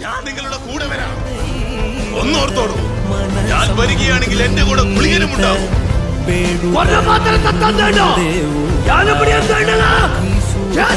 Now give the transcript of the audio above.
ഞാൻ നിങ്ങളുടെ കൂടെ വരാം. ഒന്നോർത്തോളൂ, ഞാൻ വരികയാണെങ്കിൽ എന്റെ കൂടെ കുളിയനും ഉണ്ടാവും. ഞാൻ